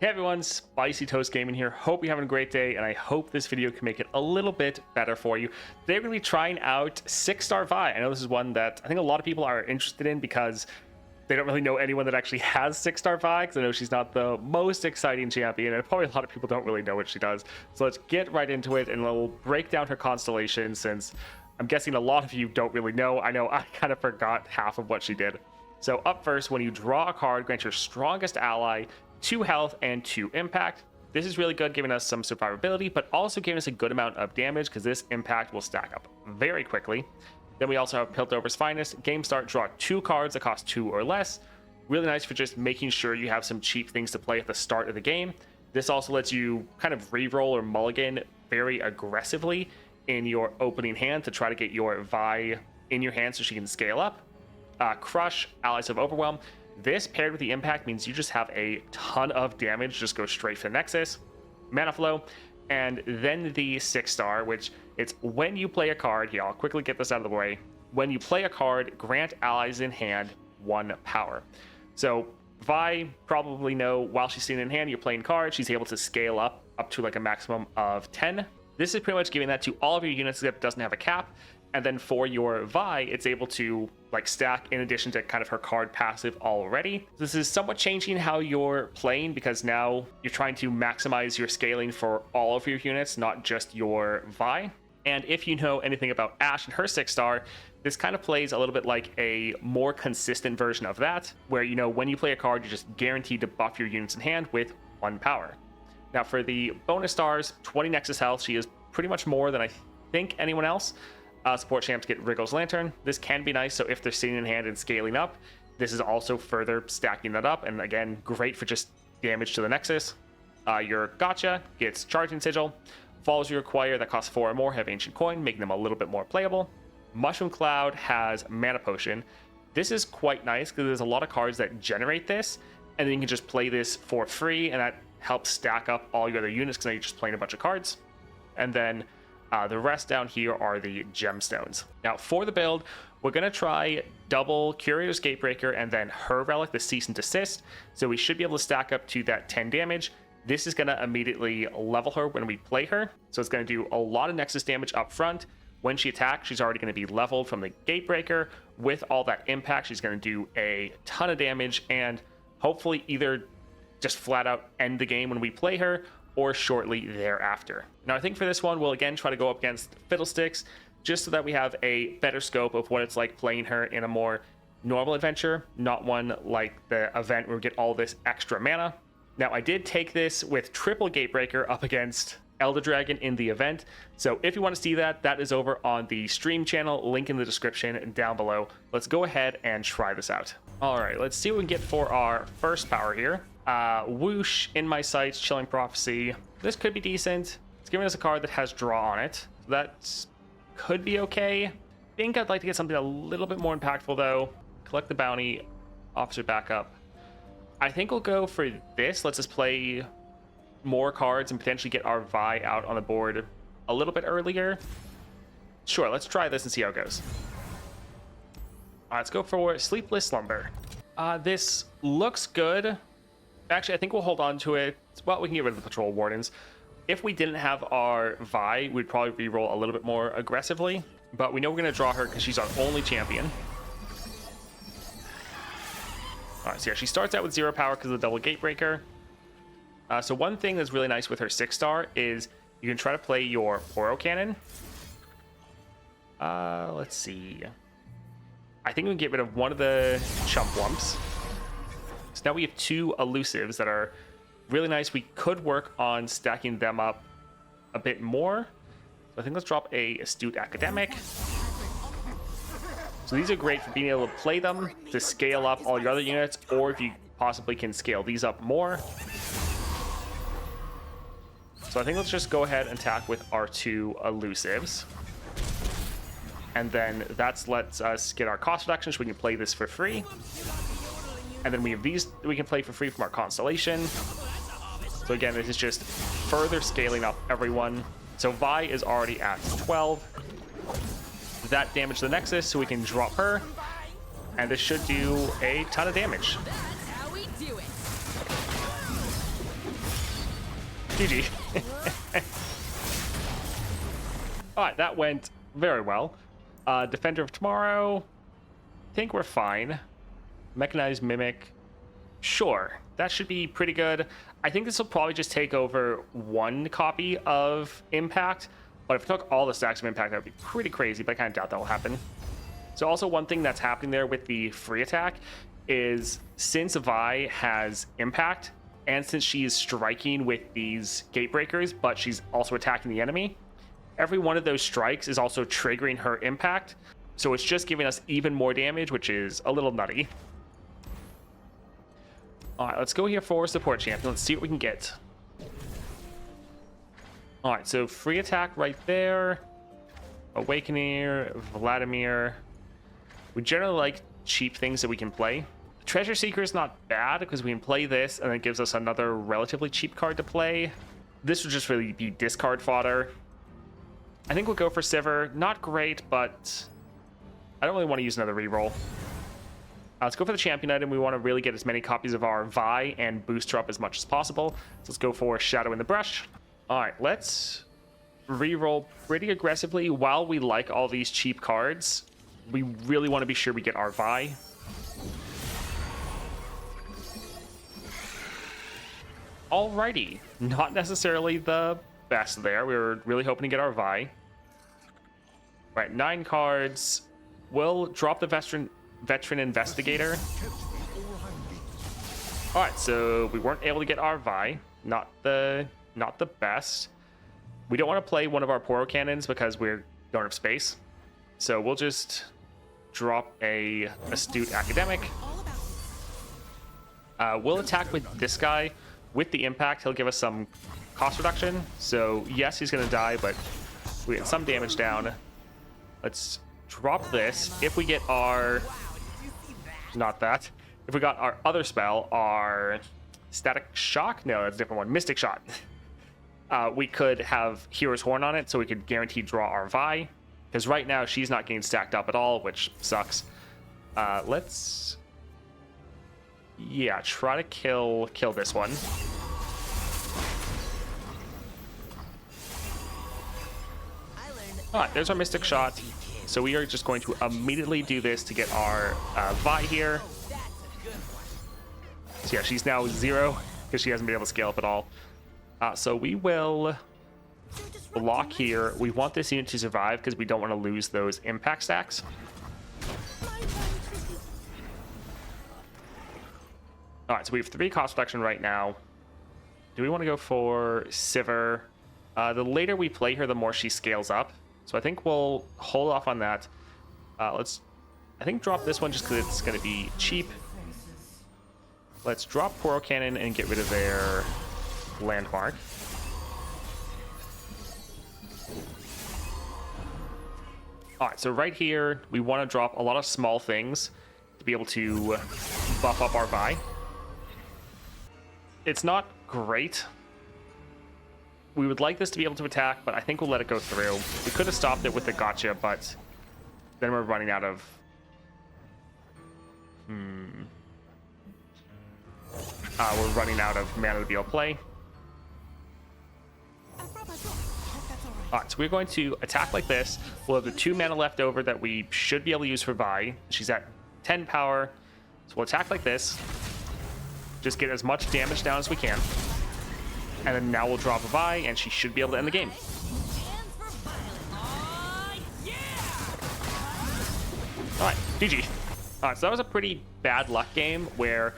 Hey everyone, Spicy Toast Gaming here. Hope you're having a great day, and I hope this video can make it a little bit better for you. Today we're going to be trying out 6-star Vi. I know this is one that I think a lot of people are interested in because they don't really know anyone that actually has 6-star Vi, because I know she's not the most exciting champion, and probably a lot of people don't really know what she does. So let's get right into it, and we'll break down her constellation, since I'm guessing a lot of you don't really know. I know I kind of forgot half of what she did. So up first, when you draw a card, grant your strongest ally 2 health and 2 impact. This is really good, giving us some survivability, but also giving us a good amount of damage because this impact will stack up very quickly. Then we also have Piltover's Finest. Game start, draw 2 cards that cost 2 or less. Really nice for just making sure you have some cheap things to play at the start of the game. This also lets you kind of re-roll or mulligan very aggressively in your opening hand to try to get your Vi in your hand so she can scale up. Crush, Allies of Overwhelm. This paired with the impact means you just have a ton of damage, just go straight for the Nexus. Mana Flow, and then the 6-star, which it's when you play a card. Here, I'll quickly get this out of the way. When you play a card, grant allies in hand 1 power. So Vi probably know while she's sitting in hand, you're playing cards, she's able to scale up to like a maximum of 10. This is pretty much giving that to all of your units that doesn't have a cap. And then for your Vi, it's able to like stack in addition to kind of her card passive already. This is somewhat changing how you're playing because now you're trying to maximize your scaling for all of your units, not just your Vi. And if you know anything about Ashe and her 6-star, this kind of plays a little bit like a more consistent version of that, where you know when you play a card, you're just guaranteed to buff your units in hand with 1 power. Now for the bonus stars, 20 Nexus health, she is pretty much more than I think anyone else. Support champs get Wriggle's Lantern. This can be nice, so if they're sitting in hand and scaling up, this is also further stacking that up, and again, great for just damage to the Nexus. Your Gotcha gets Charging Sigil. Falls you acquire that cost 4 or more have Ancient Coin, making them a little bit more playable. Mushroom Cloud has Mana Potion. This is quite nice because there's a lot of cards that generate this, and then you can just play this for free, and that helps stack up all your other units because now you're just playing a bunch of cards. And then the rest down here are the gemstones. Now for the build, we're going to try double Curator's Gatebreaker and then her relic, the Cease and Desist. So we should be able to stack up to that 10 damage. This is going to immediately level her when we play her. So it's going to do a lot of Nexus damage up front. When she attacks, she's already going to be leveled from the Gatebreaker. With all that impact, she's going to do a ton of damage and hopefully either just flat out end the game when we play her or shortly thereafter. Now I think for this one, we'll again try to go up against Fiddlesticks, just so that we have a better scope of what it's like playing her in a more normal adventure, not one like the event where we get all this extra mana. Now I did take this with triple Gatebreaker up against Elder Dragon in the event, so if you want to see that, that is over on the stream channel, link in the description down below. Let's go ahead and try this out. All right, let's see what we can get for our first power here. Whoosh, In My Sights, Chilling Prophecy. This could be decent. It's giving us a card that has draw on it. So that could be okay. I think I'd like to get something a little bit more impactful though. Collect the bounty, officer backup. I think we'll go for this. Let's just play more cards and potentially get our Vi out on the board a little bit earlier. Sure, let's try this and see how it goes. All right, let's go for Sleepless Slumber. This looks good. Actually, I think we'll hold on to it. Well, we can get rid of the Patrol Wardens. If we didn't have our Vi, we'd probably re-roll a little bit more aggressively. But we know we're going to draw her because she's our only champion. All right, so yeah, she starts out with 0 power because of the double Gatebreaker. So one thing that's really nice with her 6-star is you can try to play your Poro Cannon. Let's see. I think we can get rid of one of the Chump Lumps. So now we have 2 elusives that are really nice. We could work on stacking them up a bit more. So I think let's drop a Astute Academic. So these are great for being able to play them to scale up all your other units, or if you possibly can scale these up more. So I think let's just go ahead and attack with our 2 elusives. And then that lets us get our cost reduction so we can play this for free. And then we have these we can play for free from our constellation. So again, this is just further scaling up everyone. So Vi is already at 12. That damage the Nexus, so we can drop her. And this should do a ton of damage. GG. All right, that went very well. Defender of Tomorrow, I think we're fine. Mechanized Mimic, sure, that should be pretty good. I think this will probably just take over one copy of Impact, but if it took all the stacks of Impact, that would be pretty crazy, but I kind of doubt that will happen. So also one thing that's happening there with the free attack is since Vi has Impact, and since she is striking with these gate breakers, but she's also attacking the enemy, every one of those strikes is also triggering her Impact. So it's just giving us even more damage, which is a little nutty. All right, let's go here for support champion. Let's see what we can get. All right, so free attack right there. Awakener, Vladimir. We generally like cheap things that we can play. Treasure Seeker is not bad because we can play this and it gives us another relatively cheap card to play. This would just really be discard fodder. I think we'll go for Sivir. Not great, but I don't really want to use another reroll. Let's go for the champion item. We want to really get as many copies of our Vi and boost her up as much as possible. So let's go for Shadow in the Brush. All right, let's reroll pretty aggressively. While we like all these cheap cards, we really want to be sure we get our Vi. Alrighty, not necessarily the best there. We were really hoping to get our Vi. Right, 9 cards. We'll drop the Veteran Investigator. All right, so we weren't able to get our Vi. Not the best. We don't want to play one of our Poro Cannons because we don't have space. So we'll just drop a Astute Academic. We'll attack with this guy. With the Impact, he'll give us some cost reduction. So yes, he's going to die, but we get some damage down. Let's drop this. If we get our... Not that. If we got our other spell, our Static Shock? No, that's a different one. Mystic Shot. We could have Hero's Horn on it, so we could guarantee draw our Vi. Because right now, she's not getting stacked up at all, which sucks. Let's... Yeah, try to kill this one. Alright, there's our Mystic Shot. So we are just going to immediately do this to get our Vi here. So yeah, she's now 0 because she hasn't been able to scale up at all. So we will block here. We want this unit to survive because we don't want to lose those impact stacks. All right, so we have 3 cost reduction right now. Do we want to go for Sivir? The later we play her, the more she scales up. So I think we'll hold off on that. Let's, I think, drop this one just because it's going to be cheap. Let's drop Poro Cannon and get rid of their landmark. All right, so right here, we want to drop a lot of small things to be able to buff up our Vi. It's not great. We would like this to be able to attack, but I think we'll let it go through. We could have stopped it with the gotcha, but then we're running out of... we're running out of mana to be able to play. Alright, so we're going to attack like this. We'll have the 2 mana left over that we should be able to use for Vi. She's at 10 power. So we'll attack like this. Just get as much damage down as we can. And then now we'll drop a Vi, and she should be able to end the game. Alright, GG. Alright, so that was a pretty bad luck game where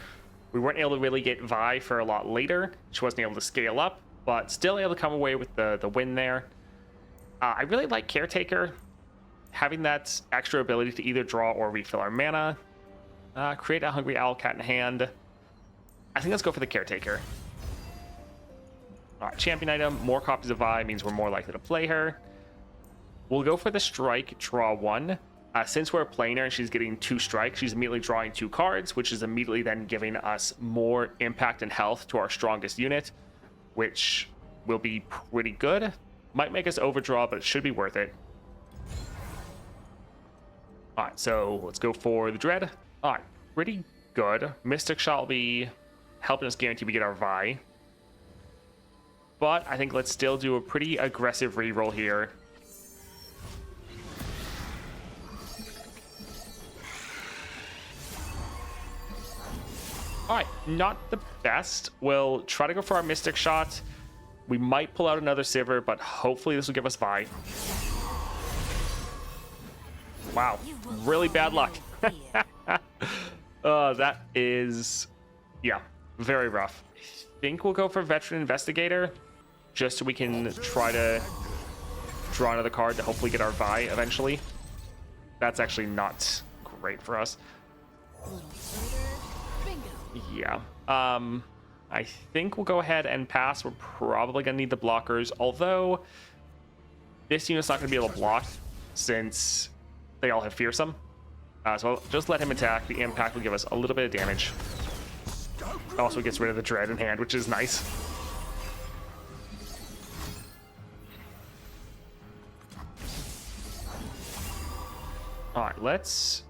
we weren't able to really get Vi for a lot later. She wasn't able to scale up, but still able to come away with the win there. I really like Caretaker. Having that extra ability to either draw or refill our mana. Create a Hungry Owl Cat in hand. I think let's go for the Caretaker. Alright, champion item, more copies of Vi means we're more likely to play her. We'll go for the strike, draw 1. Since we're playing her and she's getting 2 strikes, she's immediately drawing 2 cards, which is immediately then giving us more impact and health to our strongest unit, which will be pretty good. Might make us overdraw, but it should be worth it. Alright, so let's go for the Dread. Alright, pretty good. Mystic Shot will be helping us guarantee we get our Vi. but I think let's still do a pretty aggressive reroll here. All right, not the best. We'll try to go for our Mystic Shot. We might pull out another Sivir, but hopefully this will give us Vi. Wow, really bad luck. That is, yeah, very rough. I think we'll go for Veteran Investigator, just so we can try to draw another card to hopefully get our Vi eventually. That's actually not great for us. Yeah. I think we'll go ahead and pass. We're probably going to need the blockers, although this unit's not going to be able to block since they all have Fearsome. So I'll just let him attack. The impact will give us a little bit of damage. Also gets rid of the Dread in hand, which is nice. All right, let's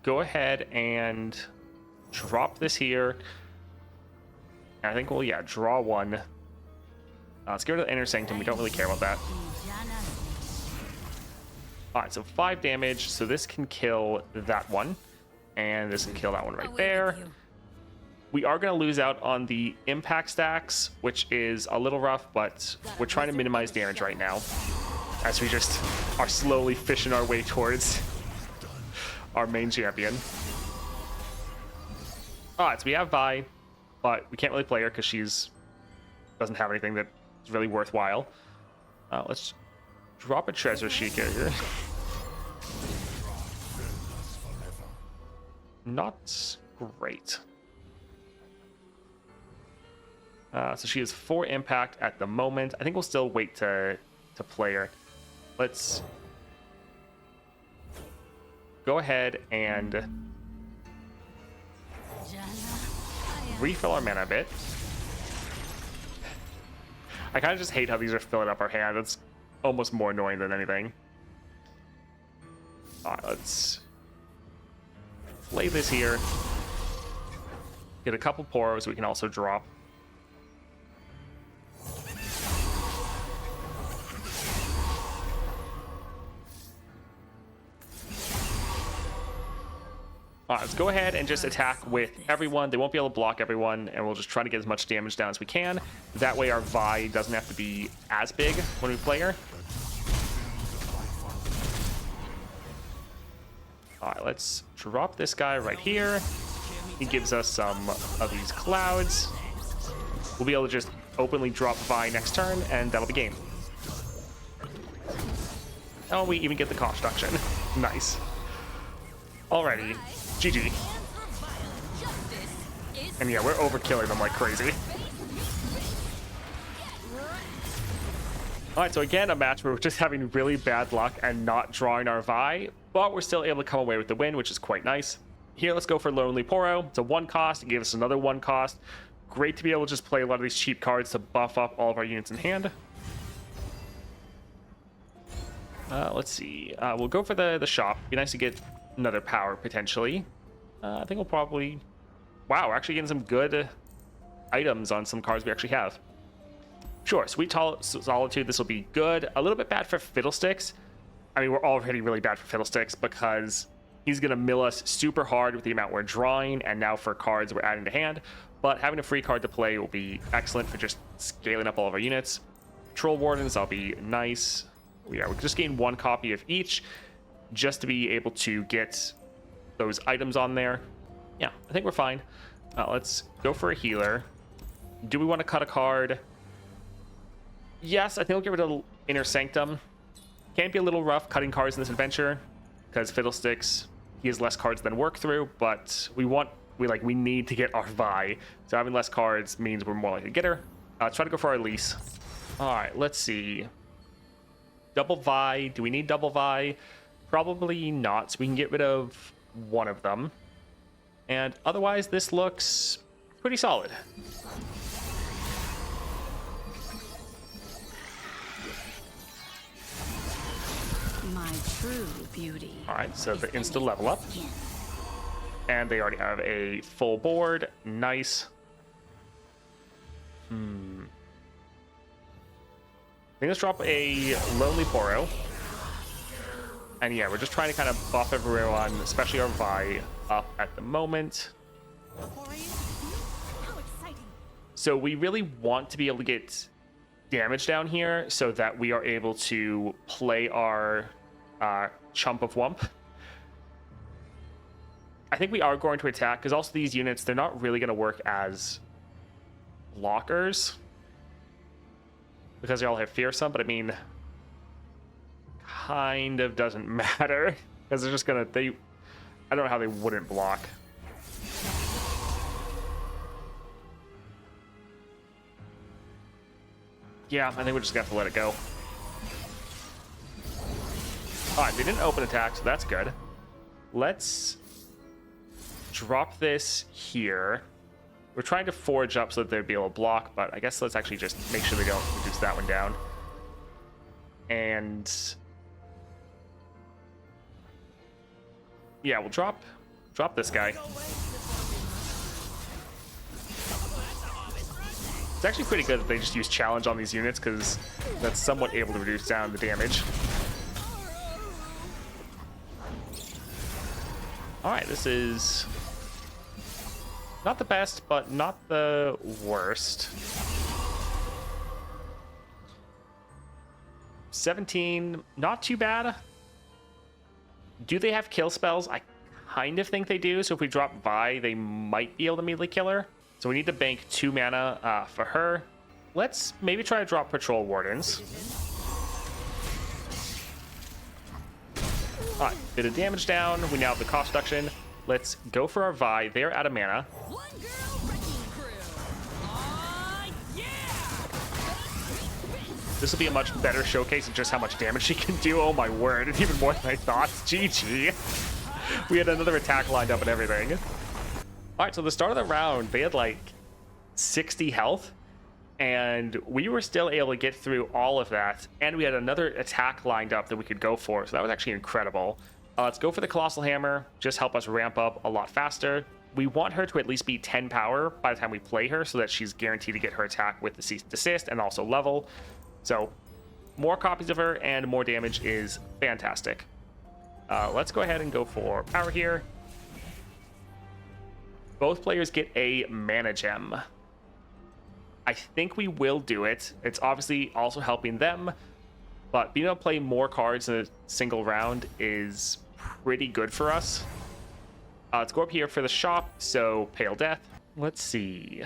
go ahead and drop this here. And I think we'll, yeah, draw one. Let's get rid of the Inner Sanctum. We don't really care about that. All right, so 5 damage. So this can kill that one. And this can kill that one right there. We are going to lose out on the impact stacks, which is a little rough, but we're trying to minimize damage right now, as we just are slowly fishing our way towards our main champion. All right, so we have Vi, but we can't really play her because she's doesn't have anything that's really worthwhile. Let's drop a Treasure Seeker here. Not great. So she has 4 impact at the moment. I think we'll still wait to play her. Let's go ahead and refill our mana a bit. I kind of just hate how these are filling up our hand. It's almost more annoying than anything. Alright, let's play this here. Get a couple Poros we can also drop. Alright, let's go ahead and just attack with everyone. They won't be able to block everyone, and we'll just try to get as much damage down as we can. That way our Vi doesn't have to be as big when we play her. Alright, let's drop this guy right here. He gives us some of these clouds. We'll be able to just openly drop Vi next turn, and that'll be game. Oh, we even get the cost reduction. Nice. Alrighty. GG. And yeah, we're overkilling them like crazy. Alright, so again, a match where we're just having really bad luck and not drawing our Vi, but we're still able to come away with the win, which is quite nice. Here, let's go for Lonely Poro. It's a 1 cost. It gives us another 1 cost. Great to be able to just play a lot of these cheap cards to buff up all of our units in hand. Let's see. We'll go for the shop. Be nice to get another power, potentially. I think we'll probably... Wow, we're actually getting some good items on some cards we actually have. Sure, Sweet Solitude, this will be good. A little bit bad for Fiddlesticks. I mean, we're already really bad for Fiddlesticks because he's going to mill us super hard with the amount we're drawing, and now for cards we're adding to hand. But having a free card to play will be excellent for just scaling up all of our units. Troll Wardens, that'll be nice. Yeah, we can just gain 1 copy of each just to be able to get those items on there. Yeah, I think we're fine. Let's go for a healer. Do we want to cut a card? Yes, I think we'll get rid of Inner Sanctum. Can't be a little rough cutting cards in this adventure because Fiddlesticks, he has less cards than work through, but we need to get our Vi. So having less cards means we're more likely to get her. Let's try to go for our lease. All right, let's see. Double Vi. Do we need double Vi? Probably not, so we can get rid of one of them. And otherwise, this looks pretty solid. My true beauty. All right, so the insta level up. And they already have a full board. Nice. think let's drop a Lonely Poro. And yeah, we're just trying to kind of buff everyone, especially our Vi, up at the moment. So we really want to be able to get damage down here so that we are able to play our Chump of Wump. I think we are going to attack, because also these units, they're not really going to work as blockers because they all have Fearsome, but I mean, kind of doesn't matter because they're just gonna, I don't know how they wouldn't block. Yeah, I think we just got to let it go. All right, they didn't open attack, so that's good. Let's drop this here. We're trying to forge up so that they'd be able to block, but I guess let's actually just make sure they don't reduce that one down. And yeah, we'll drop this guy. It's actually pretty good that they just use challenge on these units, because that's somewhat able to reduce down the damage. All right, this is not the best, but not the worst. 17, not too bad. Do they have kill spells? I kind of think they do. So if we drop Vi, they might be able to immediately kill her. So we need to bank 2 mana for her. Let's maybe try to drop Patrol Wardens. All right, bit of damage down. We now have the cost reduction. Let's go for our Vi. They're out of mana. This will be a much better showcase of just how much damage she can do. Oh my word, and even more than I thought. GG. We had another attack lined up and everything. All right, so the start of the round, they had like 60 health, and we were still able to get through all of that, and we had another attack lined up that we could go for, so that was actually incredible. Let's go for the Colossal Hammer, just help us ramp up a lot faster. We want her to at least be 10 power by the time we play her, so that she's guaranteed to get her attack with the Cease and Desist and also level. So more copies of her and more damage is fantastic. Let's go ahead and go for power here. Both players get a mana gem. I think we will do it. It's obviously also helping them, but being able to play more cards in a single round is pretty good for us. Let's go up here for the shop. So Pale Death. Let's see.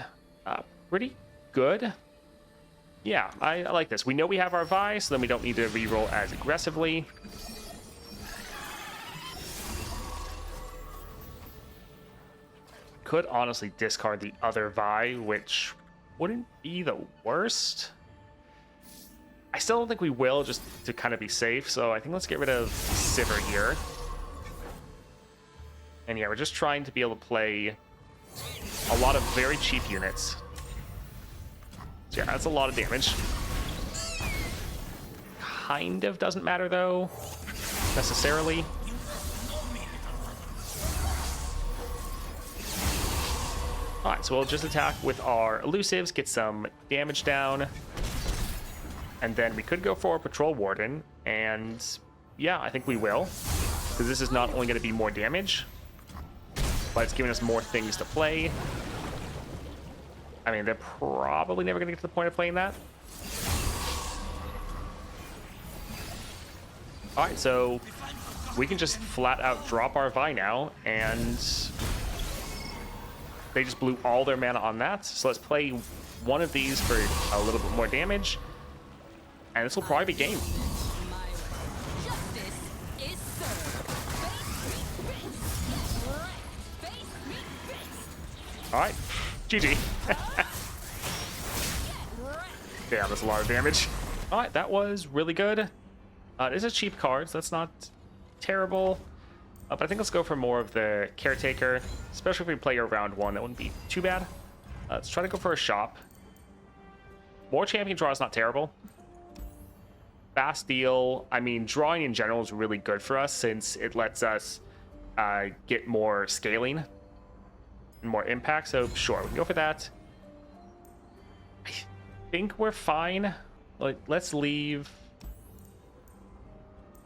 Pretty good. Yeah, I like this. We know we have our Vi, so then we don't need to reroll as aggressively. Could honestly discard the other Vi, which wouldn't be the worst. I still don't think we will, just to kind of be safe, so I think let's get rid of Sivir here. And yeah, we're just trying to be able to play a lot of very cheap units. So yeah, that's a lot of damage. Kind of doesn't matter, though, necessarily. Alright, so we'll just attack with our elusives, get some damage down. And then we could go for a Patrol Warden, and yeah, I think we will. Because this is not only going to be more damage, but it's giving us more things to play. I mean, they're probably never going to get to the point of playing that. Alright, so we can just flat out drop our Vi now, and they just blew all their mana on that. So let's play one of these for a little bit more damage, and this will probably be game. Alright, GG. Damn, that's a lot of damage. Alright, that was really good. It is a cheap card, so that's not terrible. But I think let's go for more of the Caretaker, especially if we play round one. That wouldn't be too bad. Let's try to go for a shop. More champion draw is not terrible. Fast deal. I mean, drawing in general is really good for us since it lets us get more scaling and more impact. So sure, we can go for that. I think we're fine. Like, let's leave.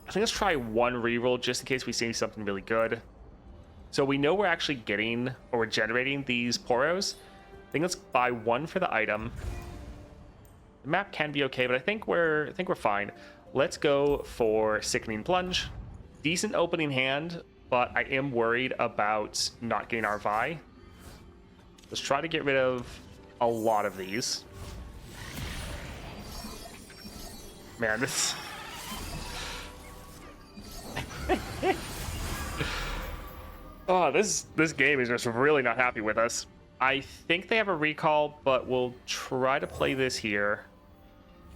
I think let's try one reroll just in case we see something really good. So we know we're actually getting, or we're generating these Poros. I think let's buy one for the item. The map can be okay, but I think we're fine. Let's go for Sickening Plunge. Decent opening hand, but I am worried about not getting our Vi. Let's try to get rid of a lot of these. Man, this... Oh, this game is just really not happy with us. I think they have a recall, but we'll try to play this here.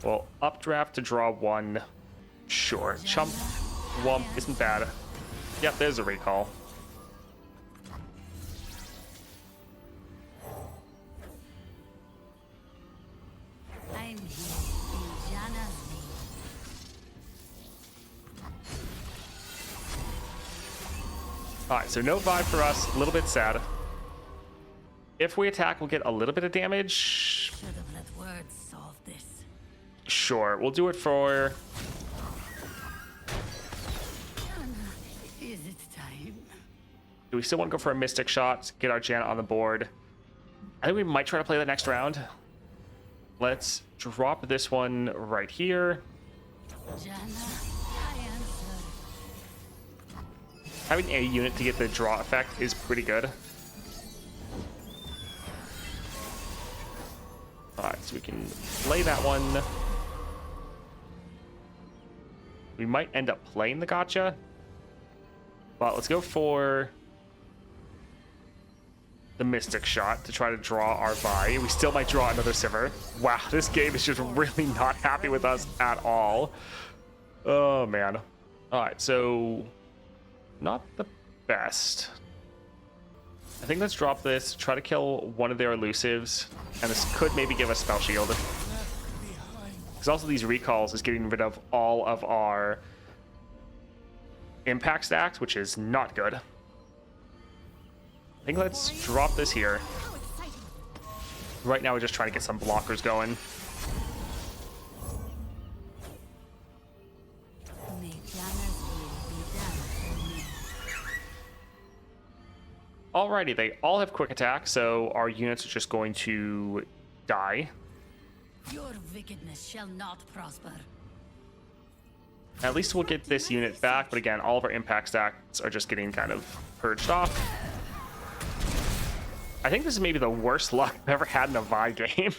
Well, updraft to draw one. Sure. Chump Wump isn't bad. Yep, there's a recall. I'm here in Jana's name. Alright, so no vibe for us. A little bit sad. If we attack, we'll get a little bit of damage. Should have let words solve this. Sure, we'll do it for... Jana, is it time? Do we still want to go for a Mystic Shot? Get our Janet on the board. I think we might try to play that next round. Let's drop this one right here. Jana, I answer. Having a unit to get the draw effect is pretty good. Alright, so we can play that one. We might end up playing the gotcha. But let's go for the Mystic Shot to try to draw our Vi. We still might draw another Sivir. Wow, this game is just really not happy with us at all. Oh, man. Alright, so... not the best. I think let's drop this, try to kill one of their elusives, and this could maybe give us Spell Shield. Because also these recalls is getting rid of all of our impact stacks, which is not good. I think let's drop this here. Right now we're just trying to get some blockers going. May Jana's will be done for me. Alrighty, they all have quick attack, so our units are just going to die. Your wickedness shall not prosper. At least we'll get this unit back, but again, all of our impact stacks are just getting kind of purged off. I think this is maybe the worst luck I've ever had in a Vi game.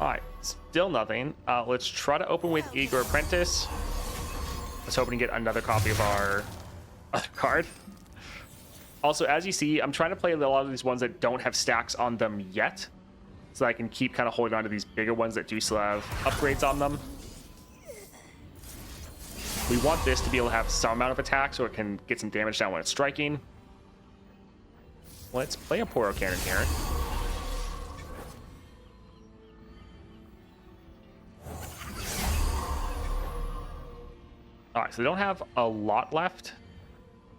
Alright, still nothing. Let's try to open with Eager Apprentice. Let's hope we can get another copy of our other card. Also, as you see, I'm trying to play a lot of these ones that don't have stacks on them yet, so I can keep kind of holding on to these bigger ones that do still have upgrades on them. We want this to be able to have some amount of attack so it can get some damage down when it's striking. Let's play a Poro Cannon here. Alright, so they don't have a lot left.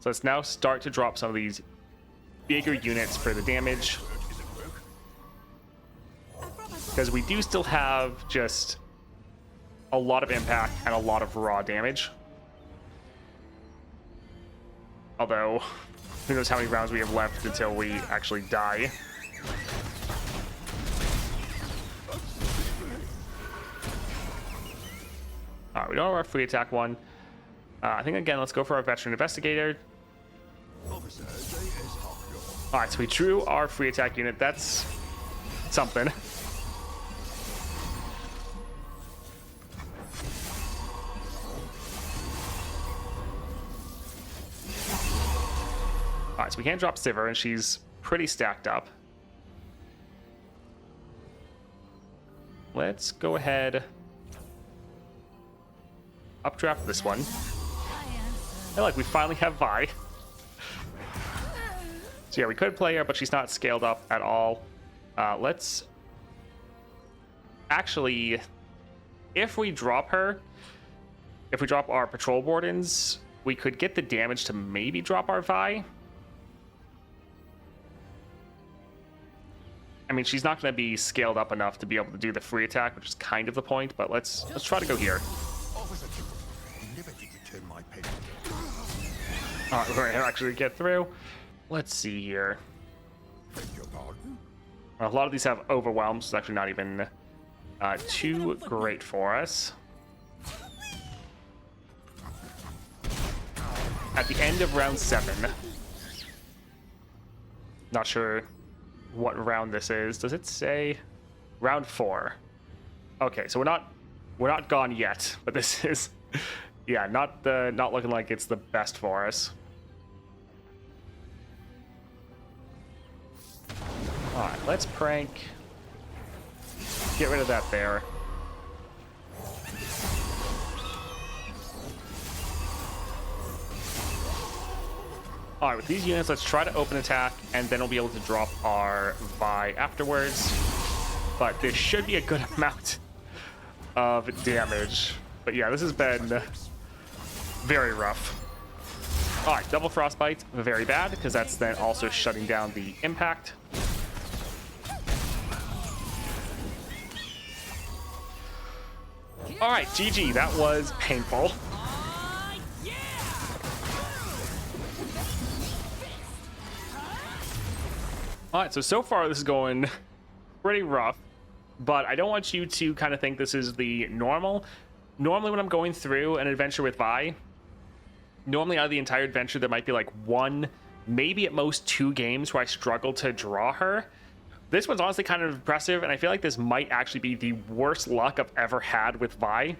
So let's now start to drop some of these bigger units for the damage. Because we do still have just a lot of impact and a lot of raw damage. Although, who knows how many rounds we have left until we actually die. Alright, we don't have our free attack one. I think, again, let's go for our Veteran Investigator. Alright, so we drew our free attack unit. That's something. Alright, so we can't drop Sivir, and she's pretty stacked up. Let's go ahead. Updraft this one. I like, we finally have Vi. So yeah, we could play her, but she's not scaled up at all. Let's... Actually, if we drop her, if we drop our Patrol Wardens, we could get the damage to maybe drop our Vi. I mean, she's not going to be scaled up enough to be able to do the free attack, which is kind of the point, but let's try to go here. All right, we're going to actually get through. Let's see here. A lot of these have overwhelm, so it's actually not even too great for us. At the end of round 7. Not sure what round this is. Does it say round 4? Okay, so we're not gone yet, but this is yeah, not looking like it's the best for us. All right, let's prank. Get rid of that there. All right, with these units, let's try to open attack, and then we'll be able to drop our Vi afterwards. But this should be a good amount of damage. But yeah, this has been very rough. All right, double frostbite, very bad, because that's then also shutting down the impact. All right, GG, that was painful. All right, so far this is going pretty rough, but I don't want you to kind of think this is the normal. Normally when I'm going through an adventure with Vi, normally out of the entire adventure, there might be like 1, maybe at most 2 games where I struggle to draw her. This one's honestly kind of impressive, and I feel like this might actually be the worst luck I've ever had with Vi.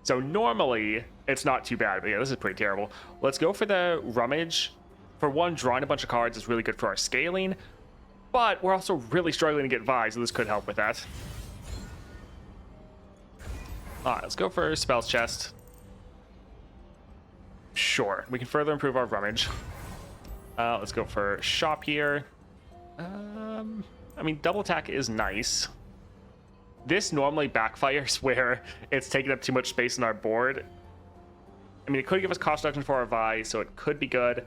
So normally it's not too bad, but yeah, this is pretty terrible. Let's go for the rummage. For one, drawing a bunch of cards is really good for our scaling, but we're also really struggling to get Vi, so this could help with that. All right, let's go for Spells Chest. Sure, we can further improve our rummage. Let's go for Shop here. I mean, double attack is nice. This normally backfires where it's taking up too much space on our board. I mean, it could give us cost reduction for our Vi, so it could be good.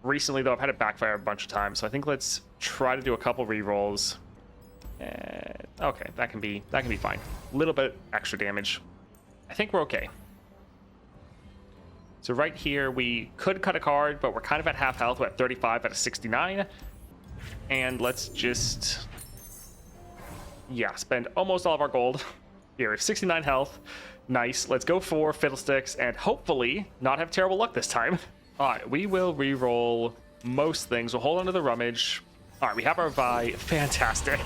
Recently, though, I've had it backfire a bunch of times, so I think let's try to do a couple rerolls. Okay, that can be fine. A little bit extra damage. I think we're okay. So right here, we could cut a card, but we're kind of at half health. We're at 35 out of 69. And let's just, yeah, spend almost all of our gold. Here, we have 69 health. Nice. Let's go for Fiddlesticks and hopefully not have terrible luck this time. All right, we will re-roll most things. We'll hold on to the rummage. All right, we have our Vi. Fantastic.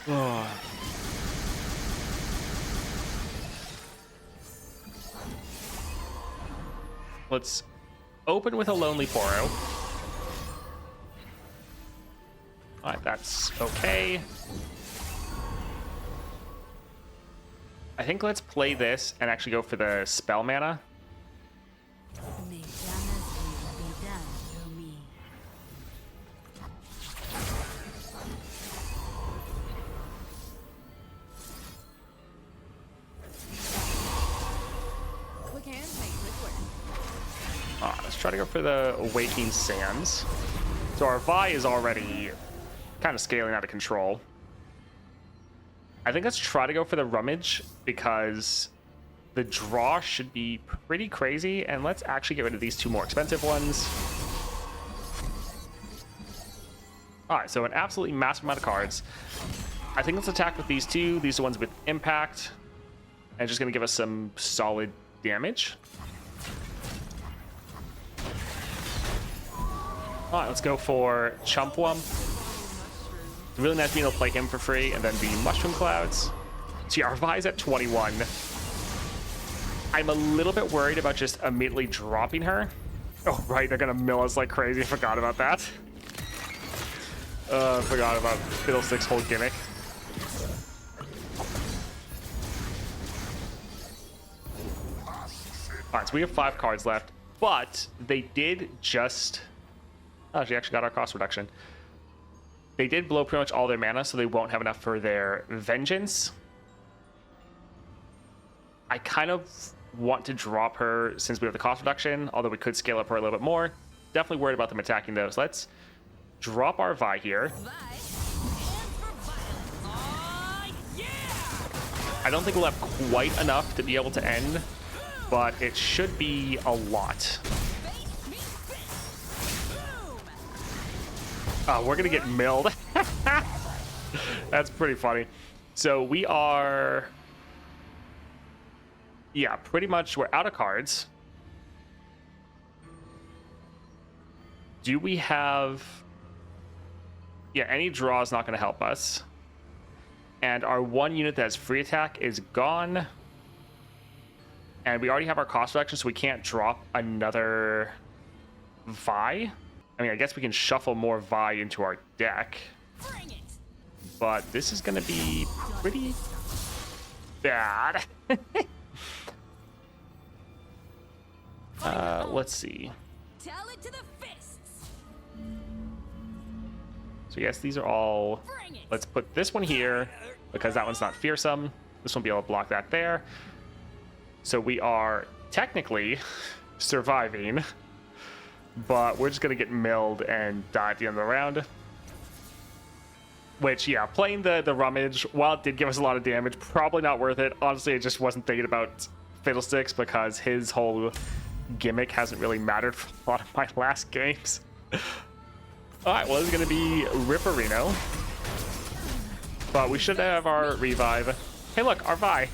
Oh. Let's open with a Lonely Poro. All right, that's okay. I think let's play this and actually go for the spell mana. May Jana's will be done through me. Quick hands make quick work. All right, let's try to go for the Waking Sands. So our Vi is already kind of scaling out of control. I think let's try to go for the rummage because the draw should be pretty crazy, and let's actually get rid of these 2 more expensive ones. All right, so an absolutely massive amount of cards. I think let's attack with these 2. These are the ones with impact, and just going to give us some solid damage. All right, let's go for Chumpwum. It's really nice being able to play him for free, and then the Mushroom Clouds. See, our Vi's at 21. I'm a little bit worried about just immediately dropping her. Oh, right, they're going to mill us like crazy. I forgot about that. I forgot about Fiddlesticks' whole gimmick. All right, so we have 5 cards left, but they did just... Oh, she actually got our cost reduction. They did blow pretty much all their mana, so they won't have enough for their Vengeance. I kind of want to drop her since we have the cost reduction, although we could scale up her a little bit more. Definitely worried about them attacking those. Let's drop our Vi here. I don't think we'll have quite enough to be able to end, but it should be a lot. Oh, we're gonna get milled. That's pretty funny. So we are, yeah, pretty much we're out of cards. Do we have, yeah, any draw is not going to help us. And our one unit that has free attack is gone. And we already have our cost reduction, so we can't drop another Vi. I mean, I guess we can shuffle more Vi into our deck. But this is going to be pretty bad. Let's see. Tell it to the fists. So yes, these are all, let's put this one here because that one's not fearsome. This one will be able to block that there. So we are technically surviving, but we're just going to get milled and die at the end of the round. Which, yeah, playing the rummage, while it did give us a lot of damage, probably not worth it. Honestly, I just wasn't thinking about Fiddlesticks because his whole gimmick hasn't really mattered for a lot of my last games. Alright, well, this is going to be Ripperino. But we should have our revive. Hey, look, our Vi.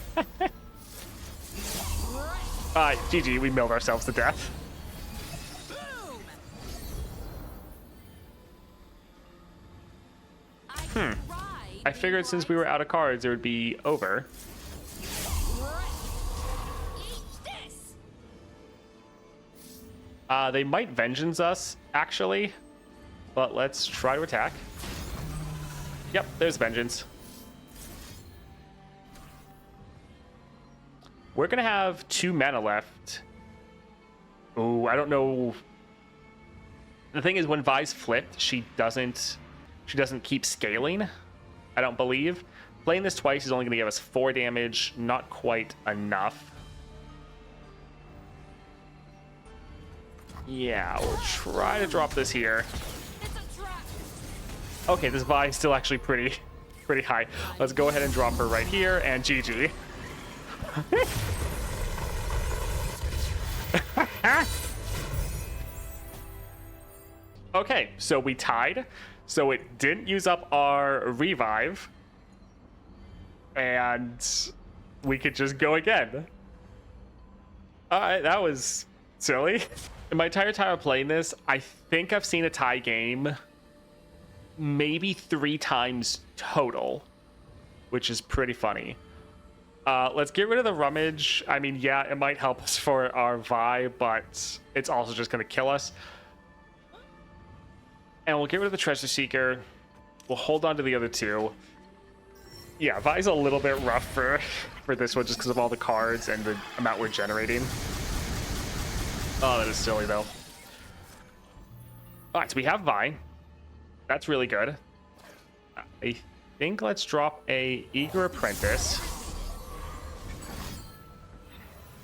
GG, we milled ourselves to death. I figured since we were out of cards, it would be over. They might vengeance us, actually. But let's try to attack. Yep, there's vengeance. We're gonna have 2 mana left. Ooh, I don't know. The thing is, when Vi's flipped, she doesn't keep scaling, I don't believe. Playing this twice is only going to give us 4 damage, not quite enough. Yeah, we'll try to drop this here. Okay, this Vi is still actually pretty high. Let's go ahead and drop her right here, and GG. Okay, so we tied. So it didn't use up our revive. And we could just go again. Alright, that was silly. In my entire time of playing this, I think I've seen a tie game maybe 3 times total, which is pretty funny. Let's get rid of the rummage. I mean, yeah, it might help us for our Vi, but it's also just going to kill us. And we'll get rid of the treasure seeker. We'll hold on to the other 2. Yeah, Vi's a little bit rough for this one just because of all the cards and the amount we're generating. Oh, that is silly, though. All right, so we have Vi. That's really good. I think let's drop a Eager Apprentice.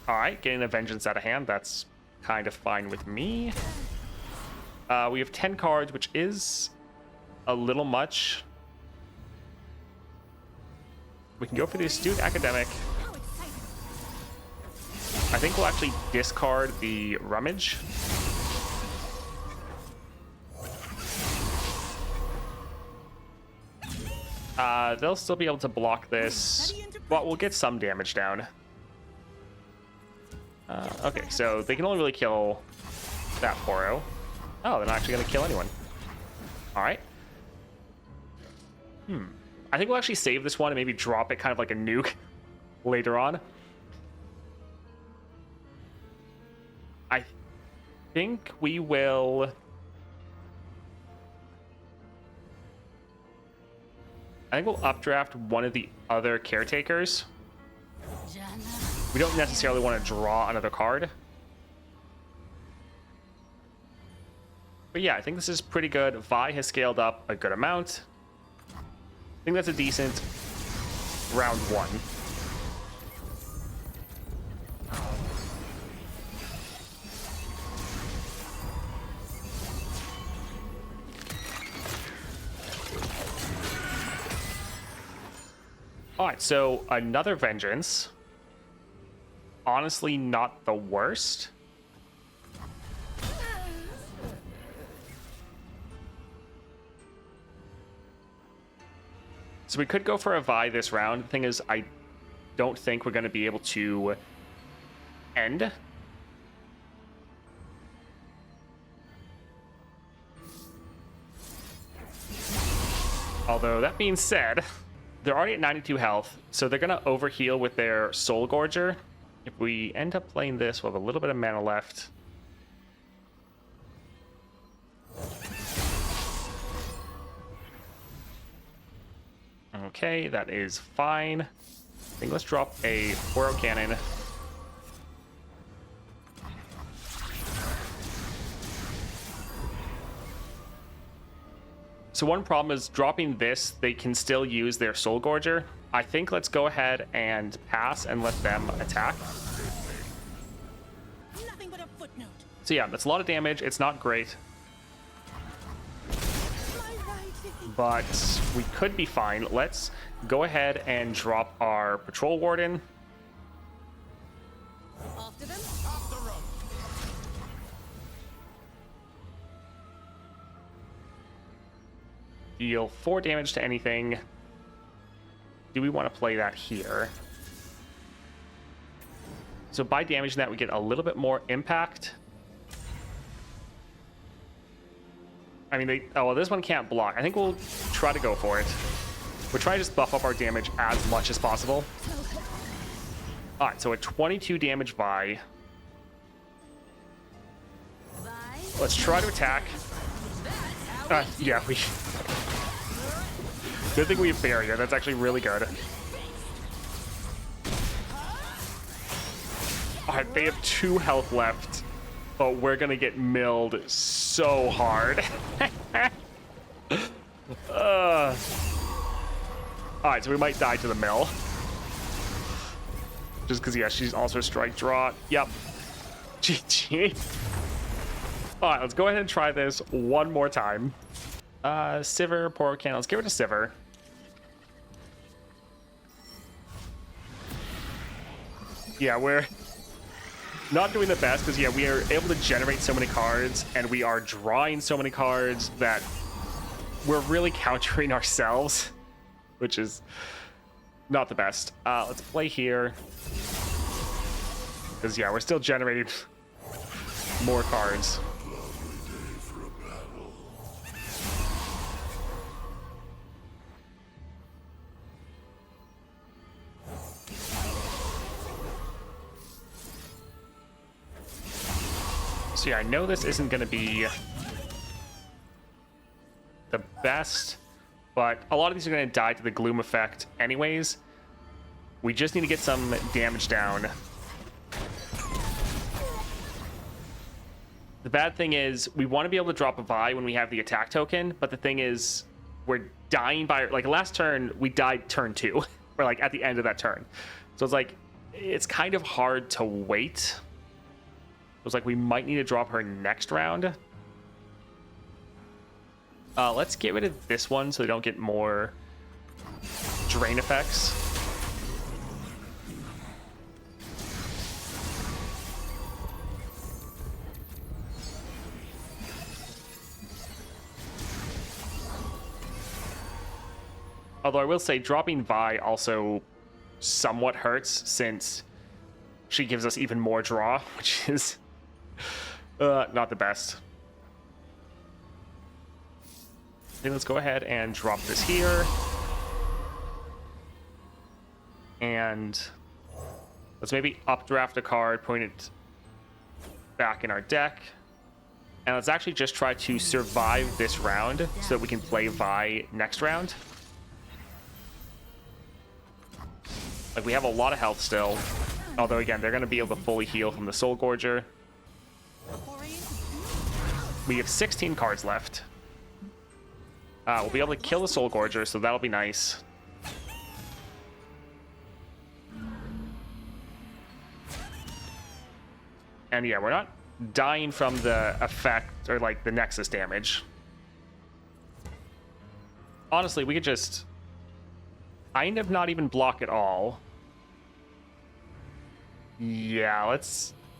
All right, getting the Vengeance out of hand. That's kind of fine with me. We have 10 cards, which is a little much. We can go for the Astute Academic. I think we'll actually discard the Rummage. They'll still be able to block this, but we'll get some damage down. Okay, so they can only really kill that Poro. Oh, they're not actually going to kill anyone. All right. I think we'll actually save this one and maybe drop it kind of like a nuke later on. I think we will... I think we'll updraft one of the other caretakers. We don't necessarily want to draw another card. But yeah, I think this is pretty good. Vi has scaled up a good amount. I think that's a decent round 1. Alright, so another Vengeance. Honestly, not the worst. So we could go for a Vi this round. The thing is, I don't think we're going to be able to end. Although, that being said, they're already at 92 health, so they're going to overheal with their Soul Gorger. If we end up playing this, we'll have a little bit of mana left. Okay, that is fine. I think let's drop a Poro Cannon. So one problem is dropping this, they can still use their Soul Gorger. I think let's go ahead and pass and let them attack. Nothing but a footnote. So yeah, that's a lot of damage. It's not great, but we could be fine. Let's go ahead and drop our Patrol Warden. After them. Deal 4 damage to anything. Do we want to play that here? So by damaging that, we get a little bit more impact. I mean, oh, well, this one can't block. I think we'll try to go for it. We'll try to just buff up our damage as much as possible. All right, so a 22 damage Vi. Let's try to attack. Yeah, we... Good thing we have barrier. That's actually really good. Alright, they have 2 health left, but we're gonna get milled so hard. Alright, so we might die to the mill. Just because, yeah, she's also strike draw. Yep. GG. Alright, let's go ahead and try this one more time. Sivir, Poro Cannon. Let's give it to Sivir. Yeah, we're not doing the best because, yeah, we are able to generate so many cards and we are drawing so many cards that we're really countering ourselves, which is not the best. Let's play here because, yeah, we're still generating more cards. So yeah, I know this isn't going to be the best, but a lot of these are going to die to the Gloom effect anyways. We just need to get some damage down. The bad thing is we want to be able to drop a Vi when we have the attack token, but the thing is we're dying by, like, last turn we died turn 2, or like at the end of that turn. So it's like, it's kind of hard to wait. It was like we might need to drop her next round. Let's get rid of this one so they don't get more drain effects. Although I will say dropping Vi also somewhat hurts since she gives us even more draw, which is not the best. Okay, let's go ahead and drop this here. And let's maybe updraft a card, point it back in our deck. And let's actually just try to survive this round so that we can play Vi next round. Like, we have a lot of health still. Although, again, they're going to be able to fully heal from the Soul Gorger. We have 16 cards left. We'll be able to kill the Soul Gorger, so that'll be nice. And yeah, we're not dying from the effect, or like the Nexus damage. Honestly, we could just kind of not even block at all. Yeah,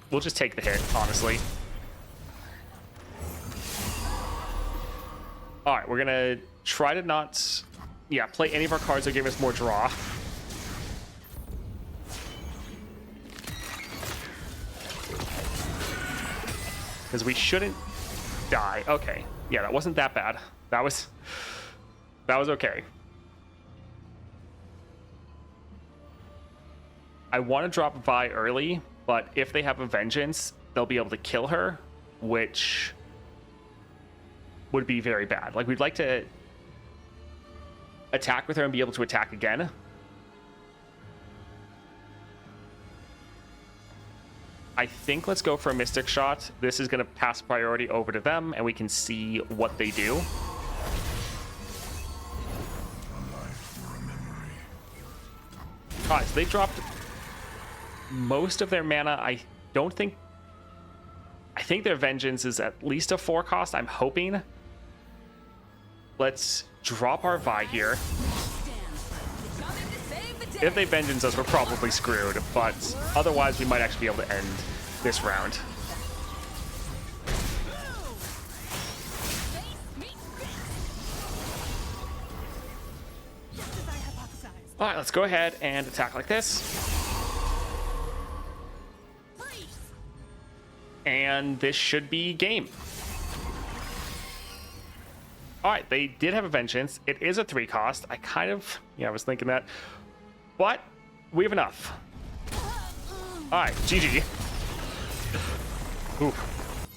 we'll just take the hit, honestly. All right, we're gonna try to not, play any of our cards that give us more draw. Because we shouldn't die. Okay, yeah, that wasn't that bad. That was okay. I want to drop Vi early, but if they have a vengeance, they'll be able to kill her, which would be very bad. Like, we'd like to attack with her and be able to attack again. I think let's go for a Mystic Shot. This is going to pass priority over to them, and we can see what they do. Alright, so they dropped most of their mana. I think their Vengeance is at least a 4 cost, I'm hoping. Let's drop our Vi here. If they Vengeance us, we're probably screwed, but otherwise we might actually be able to end this round. Alright, let's go ahead and attack like this. And this should be game. Alright, they did have a Vengeance. It is a 3 cost. I was thinking that. But we have enough. Alright, GG.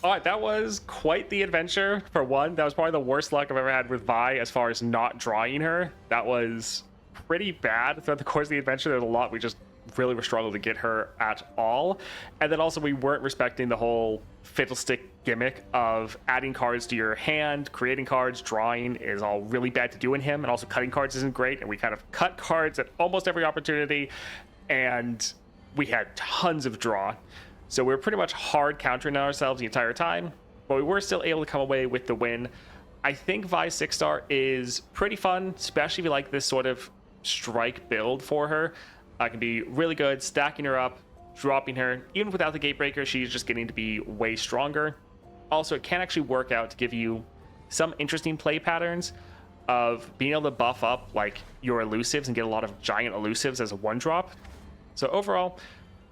Alright, that was quite the adventure for one. That was probably the worst luck I've ever had with Vi as far as not drawing her. That was pretty bad throughout the course of the adventure. There's a lot we just really were struggling to get her at all. And then also we weren't respecting the whole Fiddlestick gimmick of adding cards to your hand, creating cards, drawing is all really bad to do in him, and also cutting cards isn't great, and we kind of cut cards at almost every opportunity, and we had tons of draw. So we were pretty much hard countering ourselves the entire time, but we were still able to come away with the win. I think Vi 6-star is pretty fun, especially if you like this sort of strike build for her. Can be really good, stacking her up, dropping her. Even without the Gatebreaker, she's just getting to be way stronger. Also, it can actually work out to give you some interesting play patterns of being able to buff up like your elusives and get a lot of giant elusives as a 1-drop. So overall,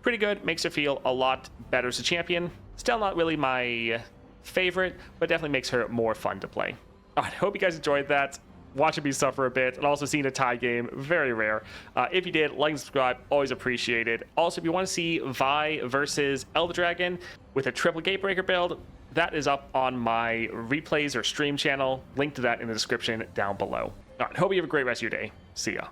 pretty good. Makes her feel a lot better as a champion. Still not really my favorite, but definitely makes her more fun to play. I hope you guys enjoyed that. Watching me suffer a bit, and also seeing a tie game, very rare. If you did, like and subscribe, always appreciated. Also, if you want to see Vi versus Elder Dragon with a triple Gatebreaker build, that is up on my replays or stream channel. Link to that in the description down below. All right, hope you have a great rest of your day. See ya.